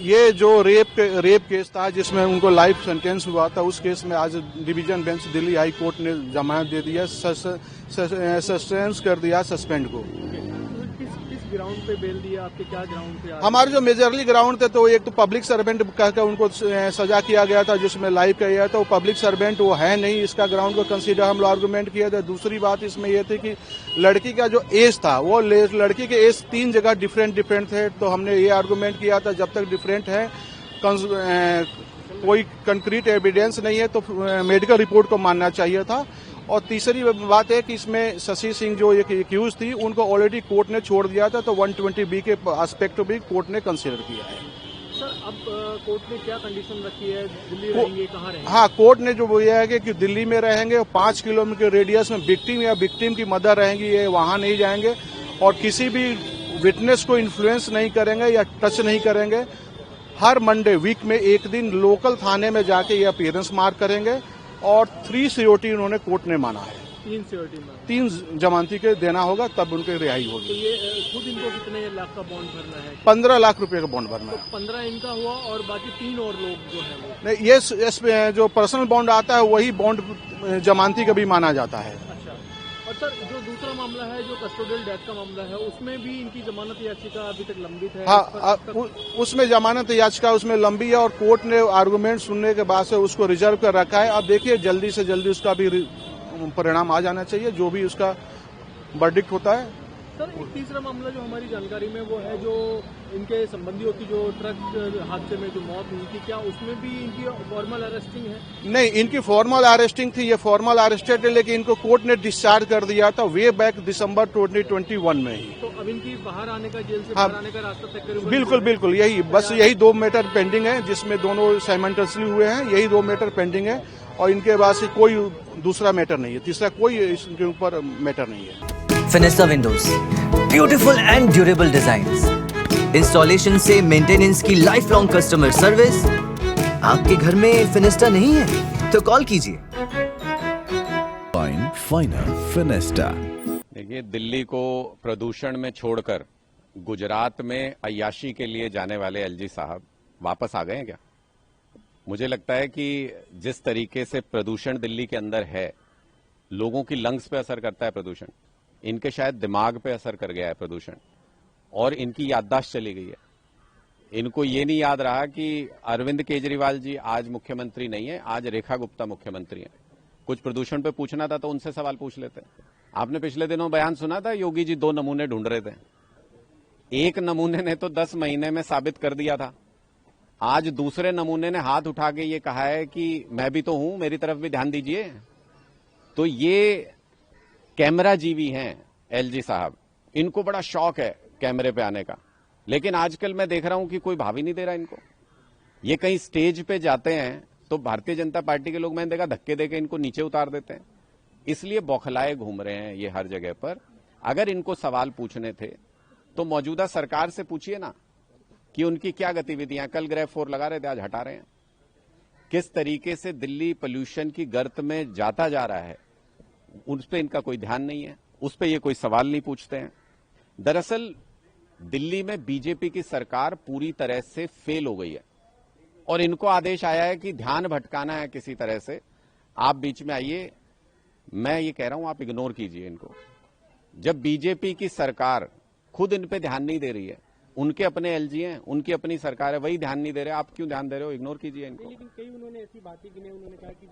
ये जो rape case था जिसमें उनको लाइफ सेंटेंस हुआ था, उस केस में आज division bench Delhi high court ने जमानत दे दिया, सस्पेंस कर दिया सस्पेंड को। किस ग्राउंड पे बेल दिया आपके, क्या ग्राउंड पे? हमारे जो मेजरली ग्राउंड थे तो एक तो पब्लिक सर्वेंट कहकर उनको सजा किया गया था जिसमें लाइफ किया गया था, वो पब्लिक सर्वेंट वो है नहीं, इसका ग्राउंड को कंसीडर हम लोग आर्गूमेंट किए थे। दूसरी बात इसमें यह थी कि लड़की का जो एज था वो लड़की के एज 3 जगह डिफरेंट थे, तो हमने ये आर्गूमेंट किया था जब तक डिफरेंट है कोई कंक्रीट एविडेंस नहीं है तो मेडिकल रिपोर्ट को मानना चाहिए था। और तीसरी बात है कि इसमें शशि सिंह जो एक एक्यूज थी उनको ऑलरेडी कोर्ट ने छोड़ दिया था, तो 120B के एस्पेक्ट भी कोर्ट ने कंसीडर किया है। सर अब कोर्ट ने क्या कंडीशन रखी है, दिल्ली रहेंगे, कहाँ रहेंगे? हाँ, कोर्ट ने जो बोला है कि दिल्ली में रहेंगे और 5 किलोमीटर के रेडियस में विक्टिम या विक्टिम की मदर रहेंगी, ये वहां नहीं जाएंगे और किसी भी विटनेस को इन्फ्लुएंस नहीं करेंगे या टच नहीं करेंगे। हर मंडे वीक में एक दिन लोकल थाने में जाके ये अपीयरेंस मार्क करेंगे और 3 COT उन्होंने कोर्ट ने माना है। 3 COT में 3 जमानती के देना होगा तब उनकी रिहाई होगी। तो ये खुद इनको कितने लाख का बॉन्ड भरना है? 15 लाख रुपए का बॉन्ड भरना है। तो 15 इनका हुआ और बाकी 3 और लोग जो है वो नहीं, ये जो पर्सनल बॉन्ड आता है वही बॉन्ड जमानती का भी माना जाता है। अच्छा। और सर जो दूसरा मामला है, जो कस्टोडियल डेथ का मामला है, उसमें भी इनकी जमानत याचिका अभी तक लंबित है? हाँ, उसमें जमानत याचिका उसमें लंबी है और कोर्ट ने आर्गूमेंट सुनने के बाद से उसको रिजर्व कर रखा है। अब देखिए जल्दी से जल्दी उसका भी परिणाम आ जाना चाहिए, जो भी उसका वर्डिक्ट होता है। सर एक तीसरा मामला जो हमारी जानकारी में वो है जो इनके संबंधियों की जो ट्रक हादसे में जो मौत हुई थी, क्या उसमें भी इनकी फॉर्मल अरेस्टिंग है? नहीं, इनकी फॉर्मल अरेस्टिंग थी, ये फॉर्मल अरेस्टेड है, लेकिन इनको कोर्ट ने डिस्चार्ज कर दिया था वे बैक दिसंबर 2021 में ही। तो अब इनकी बाहर आने का, जेल से बाहर आने का रास्ता तय करेगा? बिल्कुल यही बस यही 2 मैटर पेंडिंग है जिसमें दोनों साइमल्टेनियसली हुए हैं, यही 2 मैटर पेंडिंग है और इनके बाद से कोई दूसरा मैटर नहीं है, तीसरा कोई इसके ऊपर मैटर नहीं है। Fenesta windows, beautiful and durable designs, installation से मेंटेनेंस की लाइफ लॉन्ग कस्टमर सर्विस। आपके घर में फिनिस्टा नहीं है तो कॉल कीजिए। फाइनल फिनिस्टा। देखिए, दिल्ली को प्रदूषण में छोड़कर गुजरात में अय्याशी के लिए जाने वाले एलजी साहब वापस आ गए हैं क्या? मुझे लगता है कि जिस तरीके से प्रदूषण दिल्ली के अंदर है, लोगों की लंग्स पे असर करता है प्रदूषण, इनके शायद दिमाग पे असर कर गया है प्रदूषण और इनकी याददाश्त चली गई है। इनको ये नहीं याद रहा कि अरविंद केजरीवाल जी आज मुख्यमंत्री नहीं है, आज रेखा गुप्ता मुख्यमंत्री हैं। कुछ प्रदूषण पे पूछना था तो उनसे सवाल पूछ लेते। आपने पिछले दिनों बयान सुना था, योगी जी 2 नमूने ढूंढ रहे थे, एक नमूने ने तो 10 महीने में साबित कर दिया था। आज दूसरे नमूने ने हाथ उठा के ये कहा है कि मैं भी तो हूं, मेरी तरफ भी ध्यान दीजिए। तो ये कैमरा जीवी हैं एलजी साहब, इनको बड़ा शौक है कैमरे पे आने का, लेकिन आजकल मैं देख रहा हूं कि कोई भाव ही नहीं दे रहा इनको। ये कहीं स्टेज पे जाते हैं तो भारतीय जनता पार्टी के लोग मैंने देखा धक्के देके इनको नीचे उतार देते हैं, इसलिए बौखलाए घूम रहे हैं ये हर जगह पर। अगर इनको सवाल पूछने थे तो मौजूदा सरकार से पूछिए ना कि उनकी क्या गतिविधियां, कल ग्रेफ 4 लगा रहे थे, आज हटा रहे हैं। किस तरीके से दिल्ली पोल्यूशन की गर्त में जाता जा रहा है, उस पर इनका कोई ध्यान नहीं है, उस पर ये कोई सवाल नहीं पूछते हैं। दरअसल दिल्ली में बीजेपी की सरकार पूरी तरह से फेल हो गई है और इनको आदेश आया है कि ध्यान भटकाना है किसी तरह से, आप बीच में आइए। मैं ये कह रहा हूं आप इग्नोर कीजिए इनको। जब बीजेपी की सरकार खुद इन पे ध्यान नहीं दे रही है, उनके अपने एलजी हैं, उनकी अपनी सरकार है, वही ध्यान नहीं दे रहे, आप क्यों ध्यान दे रहे हो? इग्नोर कीजिए इनको। लेकिन कई उन्होंने ऐसी बातें गिने, उन्होंने कहा कि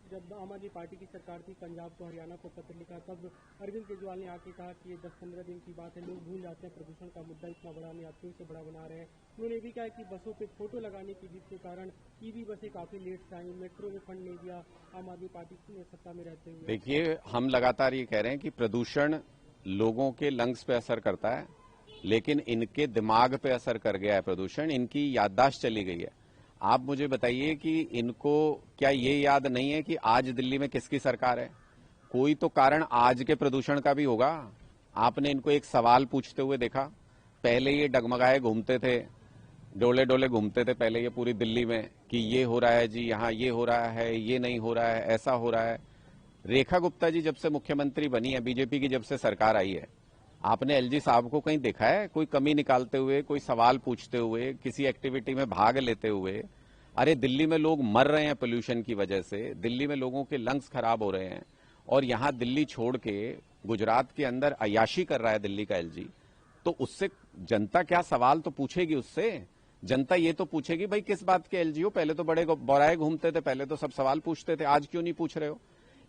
जब आम आदमी पार्टी की सरकार थी, पंजाब को, हरियाणा को पत्र लिखा, तब अरविंद केजरीवाल ने आके कहा कि ये 10-15 दिन की बात है, लोग भूल जाते हैं, प्रदूषण का मुद्दा इतना बड़ा नहीं, यात्रियों से बड़ा बना रहे हैं। उन्होंने भी कहा कि बसों पे फोटो लगाने की जिद के कारण ईवी बसें काफी लेट से आई, मेट्रो में फंड नहीं दिया आम आदमी पार्टी ने सत्ता में रहते हुए। देखिए, हम लगातार ये कह रहे हैं कि प्रदूषण लोगों के लंग्स पे असर करता है, लेकिन इनके दिमाग पे असर कर गया है प्रदूषण, इनकी याददाश्त चली गई है। आप मुझे बताइए कि इनको क्या ये याद नहीं है कि आज दिल्ली में किसकी सरकार है? कोई तो कारण आज के प्रदूषण का भी होगा। आपने इनको एक सवाल पूछते हुए देखा? पहले ये डगमगाए घूमते थे, डोले डोले घूमते थे पहले ये पूरी दिल्ली में कि ये हो रहा है जी, यहाँ ये हो रहा है, ये नहीं हो रहा है, ऐसा हो रहा है। रेखा गुप्ता जी जब से मुख्यमंत्री बनी है, बीजेपी की जब से सरकार आई है, आपने एलजी साहब को कहीं देखा है कोई कमी निकालते हुए, कोई सवाल पूछते हुए, किसी एक्टिविटी में भाग लेते हुए? अरे दिल्ली में लोग मर रहे हैं पोल्यूशन की वजह से, दिल्ली में लोगों के लंग्स खराब हो रहे हैं, और यहां दिल्ली छोड़ के गुजरात के अंदर अय्याशी कर रहा है दिल्ली का एलजी। तो उससे जनता क्या सवाल तो पूछेगी? उससे जनता ये तो पूछेगी भाई किस बात के एलजी हो? पहले तो बड़े बोराए घूमते थे, पहले तो सब सवाल पूछते थे, आज क्यों नहीं पूछ रहे हो?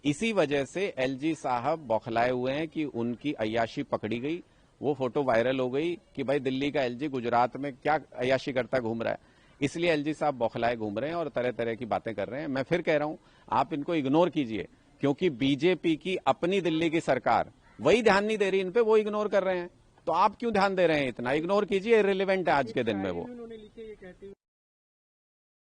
इसी वजह से एलजी साहब बौखलाए हुए हैं कि उनकी अय्याशी पकड़ी गई, वो फोटो वायरल हो गई कि भाई दिल्ली का एलजी गुजरात में क्या अय्याशी करता घूम रहा है। इसलिए एलजी साहब बौखलाए घूम रहे हैं और तरह तरह की बातें कर रहे हैं। मैं फिर कह रहा हूं, आप इनको इग्नोर कीजिए, क्योंकि बीजेपी की अपनी दिल्ली की सरकार वही ध्यान नहीं दे रही इन पे, वो इग्नोर कर रहे हैं। तो आप क्यों ध्यान दे रहे हैं? इतना इग्नोर कीजिए, इररिलेवेंट है आज के दिन में वो। उन्होंने लिखे ये कहते हुए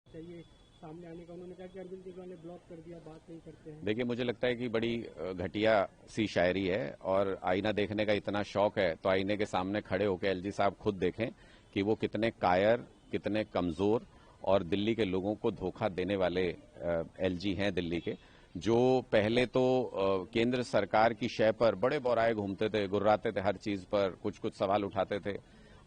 चाहिए सामने आने का, उन्होंने कहा कि अरविंद केजरीवाल ने ब्लॉक कर दिया, बात नहीं करते हैं। देखिए, मुझे लगता है कि बड़ी घटिया सी शायरी है, और आईना देखने का इतना शौक है तो आईने के सामने खड़े होकर एलजी साहब खुद देखें कि वो कितने कायर, कितने कमजोर और दिल्ली के लोगों को धोखा देने वाले एलजी हैं दिल्ली के, जो पहले तो केंद्र सरकार की शय पर बड़े बोराए घूमते थे, गुर्राते थे, हर चीज पर कुछ कुछ सवाल उठाते थे।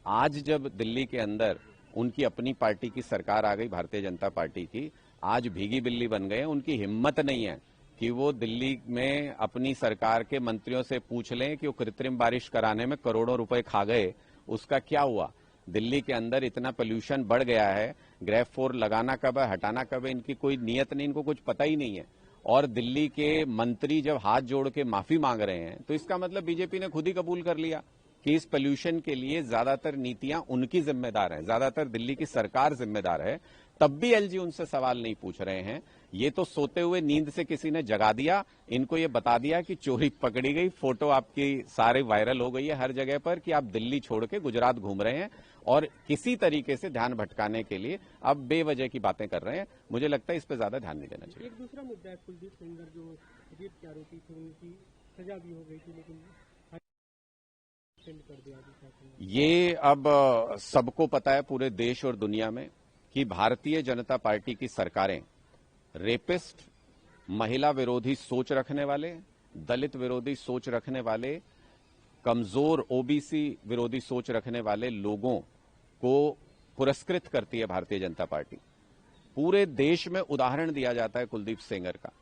आज जब दिल्ली के अंदर उनकी अपनी पार्टी की सरकार आ गई, भारतीय जनता पार्टी की, आज भीगी बिल्ली बन गए। उनकी हिम्मत नहीं है कि वो दिल्ली में अपनी सरकार के मंत्रियों से पूछ लें कि वो कृत्रिम बारिश कराने में करोड़ों रुपए खा गए, उसका क्या हुआ। दिल्ली के अंदर इतना पोल्यूशन बढ़ गया है, ग्रेफ 4 लगाना कब है, हटाना कब है, इनकी कोई नियत नहीं, इनको कुछ पता ही नहीं है। और दिल्ली के मंत्री जब हाथ जोड़ के माफी मांग रहे हैं तो इसका मतलब बीजेपी ने खुद ही कबूल कर लिया कि इस पोल्यूशन के लिए ज्यादातर नीतियां उनकी जिम्मेदार हैं, ज्यादातर दिल्ली की सरकार जिम्मेदार है। तब भी एलजी उनसे सवाल नहीं पूछ रहे हैं। ये तो सोते हुए नींद से किसी ने जगा दिया, इनको ये बता दिया कि चोरी पकड़ी गई, फोटो आपकी सारे वायरल हो गई है हर जगह पर कि आप दिल्ली छोड़ के गुजरात घूम रहे हैं, और किसी तरीके से ध्यान भटकाने के लिए अब बेवजह की बातें कर रहे हैं। मुझे लगता है इस पर ज्यादा ध्यान नहीं देना चाहिए। एक दूसरा मुद्दा है, कुलदीप सेंगर जो रेप के आरोपी थे, उनकी सजा भी हो गई थी, लेकिन कर दिया। ये अब सबको पता है पूरे देश और दुनिया में कि भारतीय जनता पार्टी की सरकारें रेपिस्ट, महिला विरोधी सोच रखने वाले, दलित विरोधी सोच रखने वाले, कमजोर ओबीसी विरोधी सोच रखने वाले लोगों को पुरस्कृत करती है भारतीय जनता पार्टी। पूरे देश में उदाहरण दिया जाता है कुलदीप सेंगर का,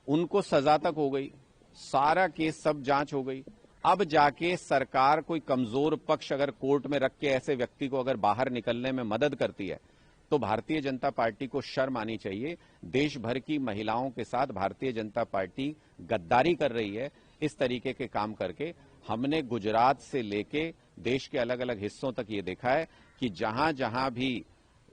उनको सजा तक हो गई, सारा केस सब जांच हो गई। अब जाके सरकार कोई कमजोर पक्ष अगर कोर्ट में रख के ऐसे व्यक्ति को अगर बाहर निकलने में मदद करती है तो भारतीय जनता पार्टी को शर्म आनी चाहिए। देश भर की महिलाओं के साथ भारतीय जनता पार्टी गद्दारी कर रही है इस तरीके के काम करके। हमने गुजरात से लेके देश के अलग अलग हिस्सों तक ये देखा है कि जहां जहां भी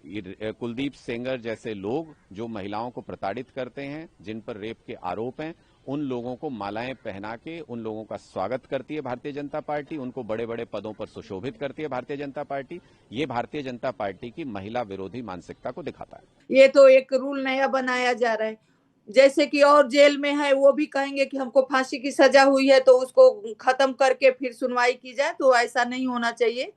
कुलदीप सेंगर जैसे लोग जो महिलाओं को प्रताड़ित करते हैं, जिन पर रेप के आरोप हैं, उन लोगों को मालाएं पहना के उन लोगों का स्वागत करती है भारतीय जनता पार्टी, उनको बड़े बड़े पदों पर सुशोभित करती है भारतीय जनता पार्टी। ये भारतीय जनता पार्टी की महिला विरोधी मानसिकता को दिखाता है। ये तो एक रूल नया बनाया जा रहा है, जैसे कि और जेल में है वो भी कहेंगे कि हमको फांसी की सजा हुई है तो उसको खत्म करके फिर सुनवाई की जाए। तो ऐसा नहीं होना चाहिए।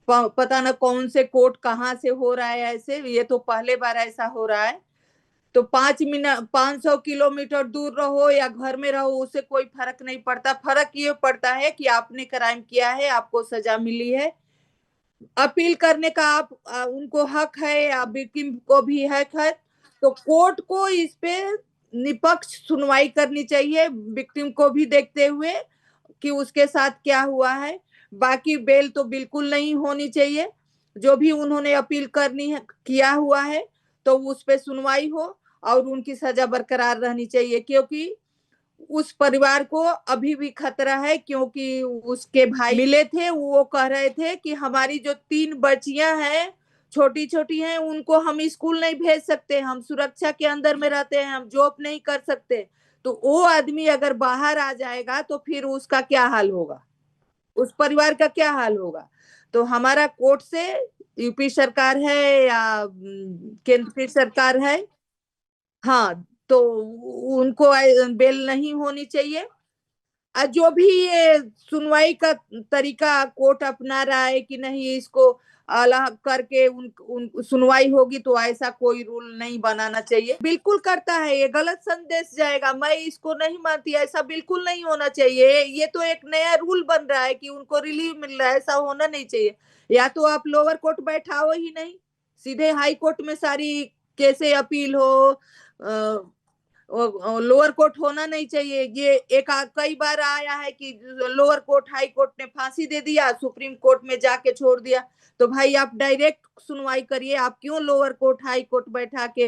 पता न कौन से कोर्ट कहाँ से हो रहा है ऐसे, ये तो पहले बार ऐसा हो रहा है। तो 500 किलोमीटर दूर रहो या घर में रहो, उससे कोई फर्क नहीं पड़ता। फर्क ये पड़ता है कि आपने क्राइम किया है, आपको सजा मिली है। अपील करने का आप उनको हक है या विक्टिम को भी हक है। तो कोर्ट को इस पे निष्पक्ष सुनवाई करनी चाहिए, विक्टिम को भी देखते हुए कि उसके साथ क्या हुआ है। बाकी बेल तो बिल्कुल नहीं होनी चाहिए। जो भी उन्होंने अपील करनी है किया हुआ है तो उस पे सुनवाई हो और उनकी सजा बरकरार रहनी चाहिए, क्योंकि उस परिवार को अभी भी खतरा है। क्योंकि उसके भाई मिले थे, वो कह रहे थे कि हमारी जो 3 बच्चियां हैं, छोटी छोटी हैं, उनको हम स्कूल नहीं भेज सकते, हम सुरक्षा के अंदर में रहते हैं, हम जॉब नहीं कर सकते। तो वो आदमी अगर बाहर आ जाएगा तो फिर उसका क्या हाल होगा, उस परिवार का क्या हाल होगा। तो हमारा कोर्ट से, यूपी सरकार है या केंद्र की सरकार है, हाँ, तो उनको बेल नहीं होनी चाहिए। जो भी ये सुनवाई का तरीका कोर्ट अपना रहा है कि नहीं, इसको अलग करके उन सुनवाई होगी, तो ऐसा कोई रूल नहीं बनाना चाहिए। बिल्कुल करता है, ये गलत संदेश जाएगा, मैं इसको नहीं मानती, ऐसा बिल्कुल नहीं होना चाहिए। ये तो एक नया रूल बन रहा है कि उनको रिलीव मिल रहा है, ऐसा होना नहीं चाहिए। या तो आप लोअर कोर्ट बैठाओ ही नहीं, सीधे हाई कोर्ट में सारी केसें अपील हो, लोअर कोर्ट होना नहीं चाहिए। ये कई बार आया है कि लोअर कोर्ट हाई कोर्ट ने फांसी दे दिया, सुप्रीम कोर्ट में जाके छोड़ दिया। तो भाई आप डायरेक्ट सुनवाई करिए, आप क्यों लोअर कोर्ट हाई कोर्ट बैठा के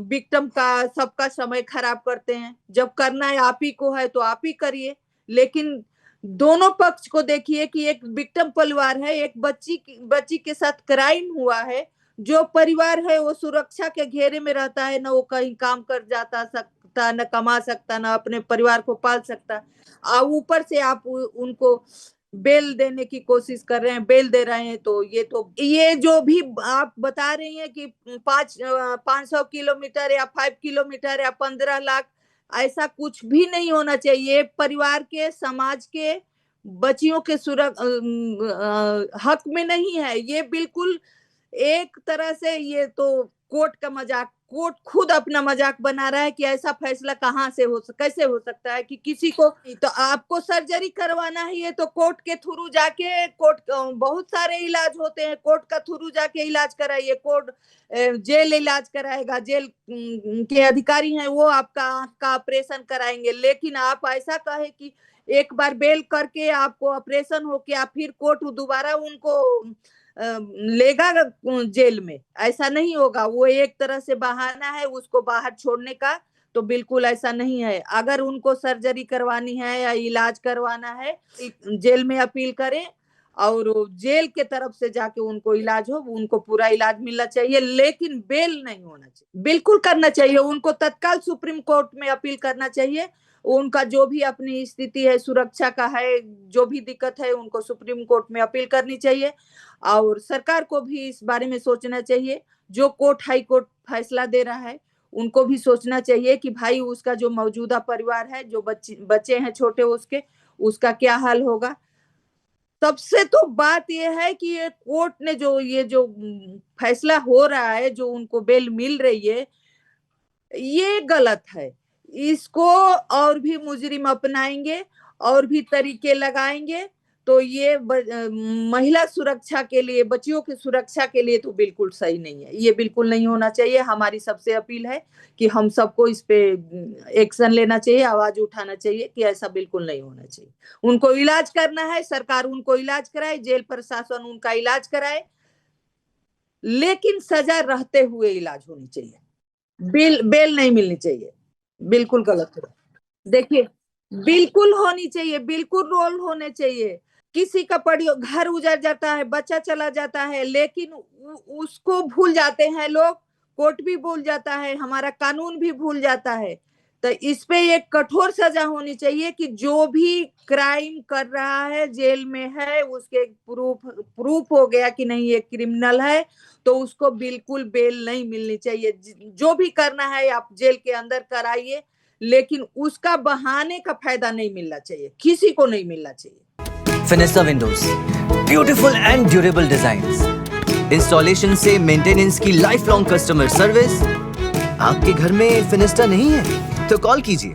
विक्टिम का सबका समय खराब करते हैं? जब करना है आप ही को है तो आप ही करिए, लेकिन दोनों पक्ष को देखिए कि एक विक्टिम परिवार है, एक बच्ची के साथ क्राइम हुआ है, जो परिवार है वो सुरक्षा के घेरे में रहता है, ना वो कहीं काम कर जाता सकता, न कमा सकता, न अपने परिवार को पाल सकता, और ऊपर से आप उनको बेल देने की कोशिश कर रहे हैं, बेल दे रहे हैं। तो ये जो भी आप बता रही हैं कि 500 किलोमीटर या 5 किलोमीटर या 15 लाख, ऐसा कुछ भी नहीं होना चाहिए। परिवार के, समाज के, बच्चियों के हक में नहीं है ये। बिल्कुल एक तरह से ये तो कोर्ट का मजाक, कोर्ट खुद अपना मजाक बना रहा है कि ऐसा फैसला कैसे हो सकता है कि किसी को, तो आपको सर्जरी करवाना ही है तो कोर्ट के थ्रू जाके, कोर्ट बहुत सारे इलाज होते हैं, कोर्ट का थ्रू जाके इलाज कराइए। कोर्ट जेल इलाज कराएगा, जेल के अधिकारी हैं वो आपका आंख का ऑपरेशन कराएंगे। लेकिन आप ऐसा कहे कि एक बार बेल करके आपको ऑपरेशन हो के आप फिर कोर्ट दोबारा उनको लेगा जेल में, ऐसा नहीं होगा। वो एक तरह से बहाना है उसको बाहर छोड़ने का, तो बिल्कुल ऐसा नहीं है। अगर उनको सर्जरी करवानी है या इलाज करवाना है, जेल में अपील करें और जेल के तरफ से जाके उनको इलाज हो, उनको पूरा इलाज मिलना चाहिए, लेकिन बेल नहीं होना चाहिए। बिल्कुल करना चाहिए, उनको तत्काल सुप्रीम कोर्ट में अपील करना चाहिए। उनका जो भी अपनी स्थिति है, सुरक्षा का है, जो भी दिक्कत है, उनको सुप्रीम कोर्ट में अपील करनी चाहिए। और सरकार को भी इस बारे में सोचना चाहिए, जो कोर्ट हाई कोर्ट फैसला दे रहा है उनको भी सोचना चाहिए कि भाई उसका जो मौजूदा परिवार है, जो बच्चे हैं छोटे, उसका क्या हाल होगा। सबसे तो बात यह है कि ये कोर्ट ने जो फैसला हो रहा है, जो उनको बेल मिल रही है, ये गलत है। इसको और भी मुजरिम अपनाएंगे और भी तरीके लगाएंगे, तो ये महिला सुरक्षा के लिए, बच्चियों की सुरक्षा के लिए तो बिल्कुल सही नहीं है। ये बिल्कुल नहीं होना चाहिए। हमारी सबसे अपील है कि हम सबको इस पे एक्शन लेना चाहिए, आवाज उठाना चाहिए कि ऐसा बिल्कुल नहीं होना चाहिए। उनको इलाज करना है, सरकार उनको इलाज कराए, जेल प्रशासन उनका इलाज कराए, लेकिन सजा रहते हुए इलाज होनी चाहिए। बेल नहीं मिलनी चाहिए, बिल्कुल गलत है। देखिए, बिल्कुल होनी चाहिए, बिल्कुल रोल होने चाहिए। किसी का घर उजड़ जाता है, बच्चा चला जाता है, लेकिन उसको भूल जाते हैं लोग, कोर्ट भी भूल जाता है, हमारा कानून भी भूल जाता है। तो इस पे एक कठोर सजा होनी चाहिए कि जो भी क्राइम कर रहा है, जेल में है, उसके प्रूफ हो गया कि नहीं ये क्रिमिनल है, तो उसको बिल्कुल बेल नहीं मिलनी चाहिए। जो भी करना है आप जेल के अंदर कराइए, लेकिन उसका बहाने का फायदा नहीं मिलना चाहिए, किसी को नहीं मिलना चाहिए। Fenesta windows, beautiful and durable designs, installation से मेंटेनेंस की लाइफ लॉन्ग कस्टमर सर्विस। आपके घर में फिनिस्टा नहीं है तो कॉल कीजिए।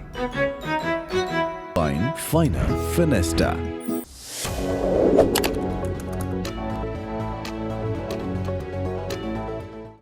Find Finer Finesta.